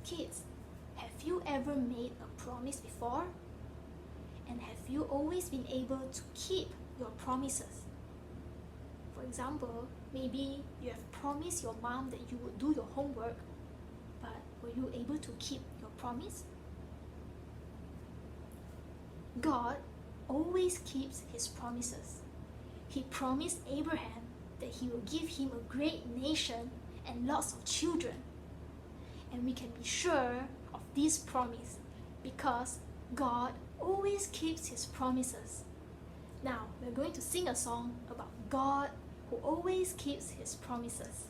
Kids, have you ever made a promise before? And have you always been able to keep your promises? For example, maybe you have promised your mom that you would do your homework, but were you able to keep your promise? God always keeps his promises. He promised Abraham that he will give him a great nation and lots of children. And we can be sure of this promise because God always keeps his promises. Now, we're going to sing a song about God who always keeps his promises.